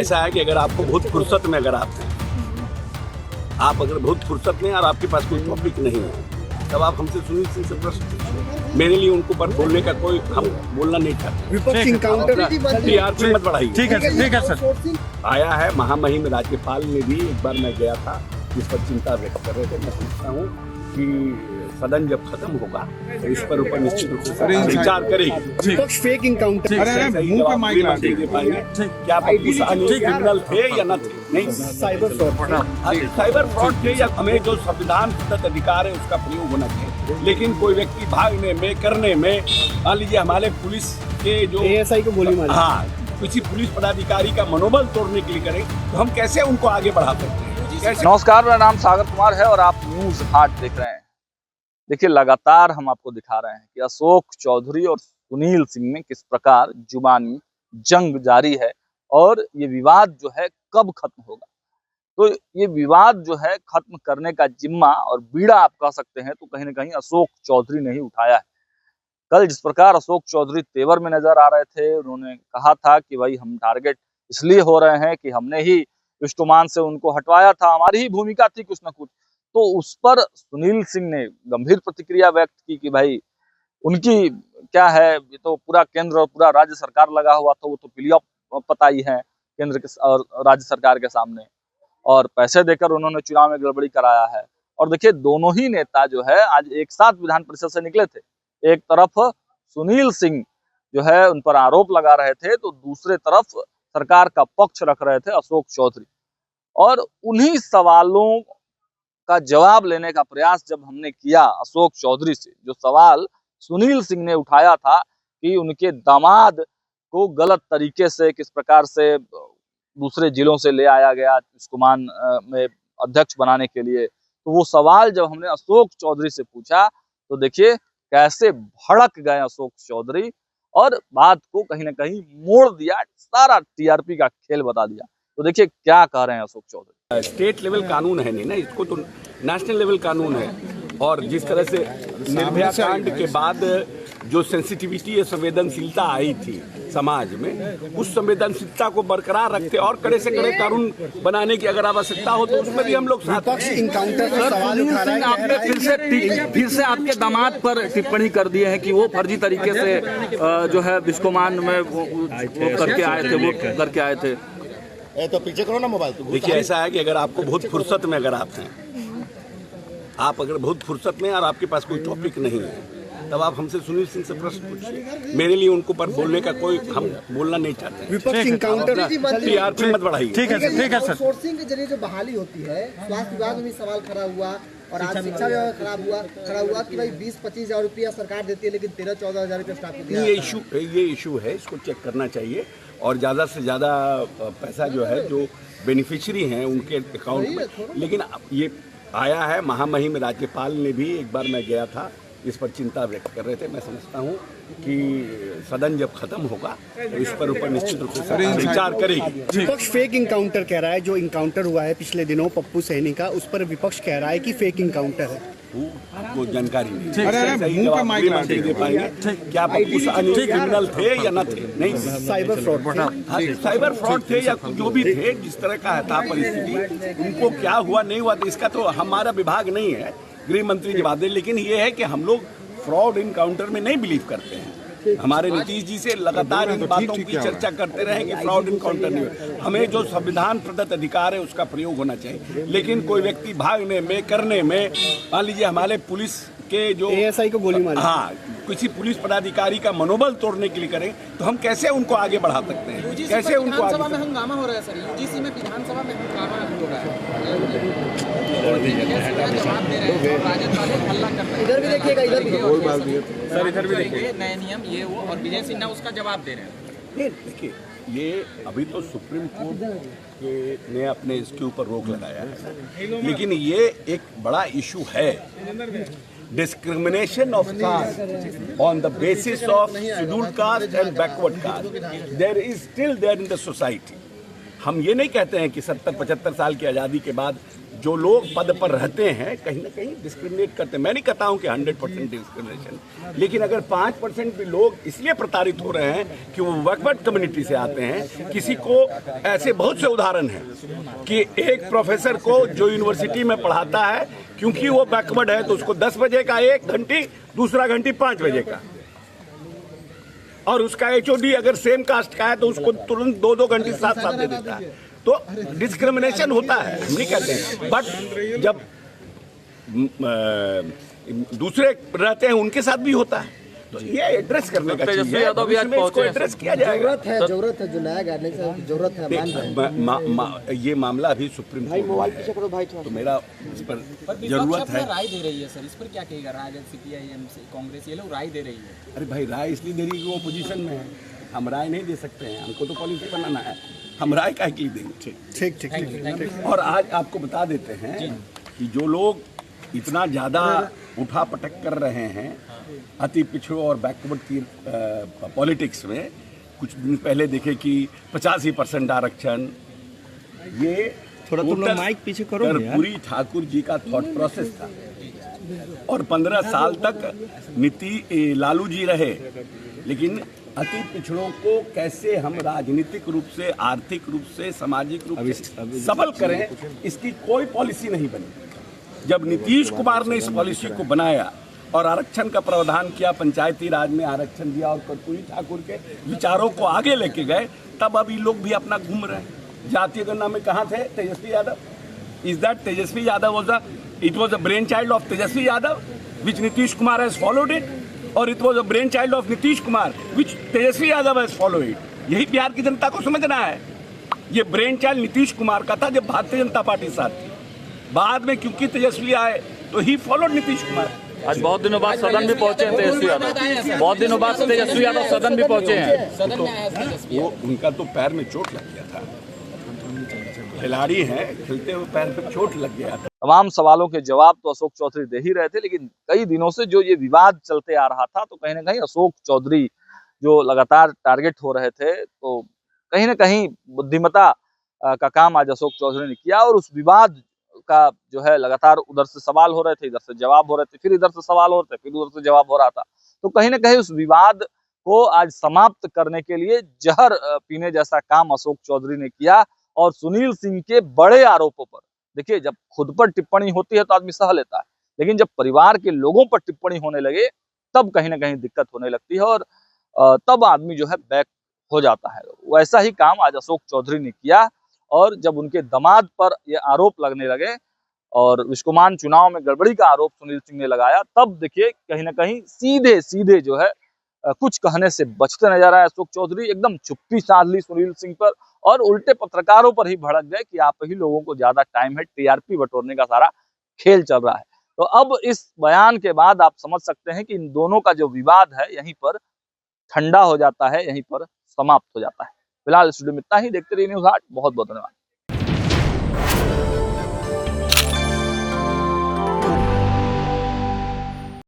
ऐसा है कि अगर आपको बहुत फुर्सत में अगर आप अगर बहुत फुर्सत में और आपके पास कोई टॉपिक नहीं है तब आप हमसे सुनील सिंह से प्रश्न पूछिए। मेरे लिए उनको पर बोलने का कोई हम बोलना नहीं चाहते। विपक्ष इनकाउंटर टीआरपी मत बढ़ाइए। ठीक है सर। आया है महामहिम राज्यपाल ने भी एक बार मैं गया था जिस पर चिंता व्यक्त कर रहे थे। मैं समझता हूँ कि सदन जब खत्म होगा तो इस पर ऊपर निश्चित रूप से विचार करेगी। विपक्ष फेक इनकाउंटर क्या क्रिमिनल थे या न थे? नहीं, साइबर फ्रॉड थे या हमें जो संविधान प्रदत्त अधिकार है उसका प्रयोग होना चाहिए। लेकिन कोई व्यक्ति भागने में करने में मान लीजिए हमारे पुलिस के जो एएसआई को गोली मारी, हाँ, किसी पुलिस पदाधिकारी का मनोबल तोड़ने के लिए करें तो हम कैसे उनको आगे बढ़ा सकते हैं? नमस्कार, मेरा नाम सागर कुमार है और आप न्यूज हाट देख रहे हैं। देखिए, लगातार हम आपको दिखा रहे हैं कि अशोक चौधरी और सुनील सिंह में किस प्रकार जुबानी जंग जारी है और ये विवाद जो है कब खत्म होगा। तो ये विवाद जो है खत्म करने का जिम्मा और बीड़ा आप कह सकते हैं तो कहीं ना कहीं अशोक चौधरी ने ही उठाया है। कल जिस प्रकार अशोक चौधरी तेवर में नजर आ रहे थे, उन्होंने कहा था कि भाई हम टारगेट इसलिए हो रहे हैं कि हमने ही विष्णुमान से उनको हटवाया था, हमारी ही भूमिका थी कुछ ना कुछ। तो उस पर सुनील सिंह ने गंभीर प्रतिक्रिया व्यक्त की कि भाई उनकी क्या है, ये तो पूरा केंद्र और पूरा राज्य सरकार लगा हुआ था, वो तो पिलिया पताई है केंद्र के और राज्य सरकार के सामने, और पैसे देकर उन्होंने चुनाव में गड़बड़ी कराया है। और देखिए, दोनों ही नेता जो है आज एक साथ विधान परिषद से निकले थे। एक तरफ सुनील सिंह जो है उन पर आरोप लगा रहे थे तो दूसरे तरफ सरकार का पक्ष रख रहे थे अशोक चौधरी। और उन्हीं सवालों का जवाब लेने का प्रयास जब हमने किया अशोक चौधरी से, जो सवाल सुनील सिंह ने उठाया था कि उनके दामाद को गलत तरीके से किस प्रकार से दूसरे जिलों से ले आया गया विष्णुमान में अध्यक्ष बनाने के लिए, तो वो सवाल जब हमने अशोक चौधरी से पूछा तो देखिए कैसे भड़क गए अशोक चौधरी और बात को कहीं ना कहीं मोड़ दिया, सारा टीआरपी का खेल बता दिया। तो देखिए क्या कह रहे हैं अशोक चौधरी। स्टेट लेवल कानून है नहीं ना, इसको तो नेशनल लेवल कानून है। और जिस तरह से निर्भया कांड के बाद जो सेंसिटिविटी या संवेदनशीलता आई थी समाज में, उस संवेदनशीलता को बरकरार रखते और कड़े से कड़े कानून बनाने की अगर आवश्यकता हो तो उसमें भी हम लोग विपक्ष इनकाउंटर का सवाल उठा रहा है। आपने फिर से आपके दामाद पर टिप्पणी कर दी है कि वो फर्जी तरीके से जो है विष्णुमान में वो करके आए थे। तो पीछे करो ना मोबाइल। देखिए, ऐसा है कि अगर आपको बहुत फुर्सत में अगर आप अगर बहुत फुर्सत में और आपके पास कोई टॉपिक नहीं है तब आप हमसे सुनील सिंह से प्रश्न पूछिए। मेरे लिए उनको पर बोलने का कोई हम बोलना नहीं चाहते। विपक्ष इनकाउंटर टीआरपी मत बढ़ाइए। ठीक है सर। सोर्सिंग के जरिए जो बहाली होती है, स्वास्थ्य विभाग में भी सवाल खड़ा हुआ और आज शिक्षा विभाग खड़ा हुआ कि भाई 20-25 हज़ार रुपया सरकार देती है लेकिन 13-14 हज़ार रुपया स्टाफ को दिया। ये इशू है, इसको चेक करना चाहिए और ज़्यादा से ज़्यादा पैसा जो है जो बेनिफिशियरी हैं उनके अकाउंट में। लेकिन ये आया है महामहिम राज्यपाल ने भी एक बार मैं गया था इस पर चिंता व्यक्त कर रहे थे। मैं समझता हूँ कि सदन जब खत्म होगा तो इस पर ऊपर निश्चित रूप से विचार करेगी। विपक्ष फेक इनकाउंटर कह रहा है। जो इनकाउंटर हुआ है पिछले दिनों पप्पू सैनी का, उस पर विपक्ष कह रहा है कि फेक इनकाउंटर है। वो जानकारी नहीं दे पाएंगे। क्या पप्पू सैनी क्रिमिनल थे या न थे? नहीं, साइबर फ्रॉड थे या जो भी थे, जिस तरह का था परिस्थिति, उनको क्या हुआ नहीं हुआ इसका तो हमारा विभाग नहीं है, गृह मंत्री जवाब दे। लेकिन ये है कि हम लोग फ्रॉड इनकाउंटर में नहीं बिलीव करते हैं। हमारे नीतीश जी से लगातार इन बातों की चर्चा करते रहे कि फ्रॉड इनकाउंटर नहीं, हमें जो संविधान प्रदत्त अधिकार है उसका प्रयोग होना चाहिए। लेकिन कोई व्यक्ति भागने में करने में मान लीजिए हमारे पुलिस के जो एएसआई को गोली मारी, हाँ, किसी पुलिस पदाधिकारी का मनोबल तोड़ने के लिए करें तो हम कैसे उनको आगे बढ़ा सकते हैं? कैसे उनको आगे? विधानसभा में हंगामा हो रहा है सर, यूजीसी में विधानसभा में हंगामा हो रहा है। इधर भी देखिएगा, इधर भी सर, इधर भी देखिए, नए नियम ये वो और विजय सिन्हा उसका जवाब दे रहे हैं। देखिए, ये अभी तो सुप्रीम कोर्ट ने अपने इसके ऊपर रोक लगाया है, लेकिन ये एक बड़ा इशू है। discrimination of caste on the basis of scheduled caste and backward caste, there is still there in the society. हम ये नहीं कहते हैं कि 70-75 साल की आज़ादी के बाद जो लोग पद पर रहते हैं कहीं ना कहीं डिस्क्रिमिनेट करते हैं। मैं नहीं कहता हूं कि 100% डिस्क्रिमिनेशन, लेकिन अगर 5% भी लोग इसलिए प्रताड़ित हो रहे हैं कि वो बैकवर्ड कम्युनिटी से आते हैं। किसी को ऐसे बहुत से उदाहरण हैं कि एक प्रोफेसर को जो यूनिवर्सिटी में पढ़ाता है, क्योंकि वो बैकवर्ड है तो उसको 10 बजे का 1 घंटी, दूसरा घंटी 5 बजे का, और उसका HOD अगर सेम कास्ट का है तो उसको तुरंत 2-2 घंटे साथ दे देता है। तो डिस्क्रिमिनेशन होता है, हम नहीं कहते हैं, बट जब दूसरे रहते हैं उनके साथ भी होता है। तो ये एड्रेस करने का चीज है, इसको एड्रेस किया जाएगा। जरूरत है जो नया गाइडलाइन की जरूरत है, मान रहे हैं। ये मामला अभी सुप्रीम कोर्ट में मोबाइल पीछे करो भाई, तो मेरा इस पर जरूरत है। राय दे रही है सर, इस पर क्या कहेगा? राजद, CPIM से कांग्रेस, ये लोग राय दे रही है। अरे भाई, राय इसलिए दे रही है कि वो पोजीशन में है, हम राय नहीं दे सकते हैं, हमको तो पॉलिसी बनाना है, हम राय काहे के लिए देंगे? ठीक ठीक ठीक। और आज आपको बता देते हैं कि जो लोग इतना ज़्यादा उठा पटक कर रहे हैं अति पिछड़ों और बैकवर्ड की पॉलिटिक्स में, कुछ दिन पहले देखे कि 85% आरक्षण, ये थोड़ा तुम लोग माइक पीछे करो यार। कर्पूरी ठाकुर जी का थॉट प्रोसेस था, और 15 साल तक लालू जी रहे। लेकिन अति पिछड़ों को कैसे हम राजनीतिक रूप से, आर्थिक रूप से, सामाजिक रूप से सबल करें, इसकी कोई पॉलिसी नहीं बनी। जब नीतीश कुमार ने इस पॉलिसी को बनाया और आरक्षण का प्रावधान किया, पंचायती राज में आरक्षण दिया और कर्पूरी ठाकुर के विचारों को आगे लेके गए, तब अब ये लोग भी अपना घूम रहे हैं। जातीय गणना में कहाँ थे Tejashwi Yadav? Is that Tejashwi Yadav it was a brainchild of Tejasvi Yadav, which Nitish Kumar has followed it, और it was a brainchild of Nitish Kumar, which Tejasvi Yadav has followed it. यही बिहार की जनता को समझना है। ये ब्रेनचाइल्ड नीतीश कुमार का था जब भारतीय जनता पार्टी साथ थी। बाद में क्योंकि तेजस्वी आए तो ही फॉलोड नीतीश कुमार। आज बहुत दिनों बाद सदन भी पहुंचे हैं तेजस्वी यादव, बहुत दिनों बाद तेजस्वी यादव सदन भी पहुंचे हैं। वो उनका तो पैर में चोट लग गया था, खिलाड़ी हैं, खेलते हुए पैर पे चोट लग गया था। तमाम सवालों के जवाब तो अशोक चौधरी दे ही रहे थे, लेकिन कई दिनों से जो ये विवाद चलते आ रहा था, तो कहीं ना कहीं अशोक चौधरी जो लगातार टारगेट हो रहे थे, तो कहीं ना कहीं बुद्धिमत्ता का काम आज अशोक चौधरी ने किया, और उस विवाद का जो है लगातार उधर से सवाल हो रहे थे, इधर से जवाब हो रहे थे, फिर इधर से सवाल हो रहे थे, फिर उधर से जवाब हो रहा था। तो कहीं ना कहीं उस विवाद को आज समाप्त करने के लिए जहर पीने जैसा काम अशोक चौधरी ने किया। और सुनील सिंह के बड़े आरोपों पर, देखिए, जब खुद पर टिप्पणी होती है तो आदमी सह लेता है, लेकिन जब परिवार के लोगों पर टिप्पणी होने लगे तब कहीं ना कहीं दिक्कत होने लगती है, और तब आदमी जो है बैक हो जाता है। वैसा ही काम आज अशोक चौधरी ने किया, और जब उनके दामाद पर ये आरोप लगने लगे और विश्वमान चुनाव में गड़बड़ी का आरोप सुनील सिंह ने लगाया, तब देखिए कहीं ना कहीं सीधे सीधे जो है कुछ कहने से बचते नजर आए अशोक चौधरी। एकदम चुप्पी साध ली सुनील सिंह पर, और उल्टे पत्रकारों पर ही भड़क गए कि आप ही लोगों को ज्यादा टाइम है, TRP बटोरने का सारा खेल चल रहा है। तो अब इस बयान के बाद आप समझ सकते हैं कि इन दोनों का जो विवाद है यहीं पर ठंडा हो जाता है, यहीं पर समाप्त हो जाता है। फिलहाल स्टूडियो में इतना ही। देखते रहिए न्यूज़ 8। बहुत बहुत धन्यवाद।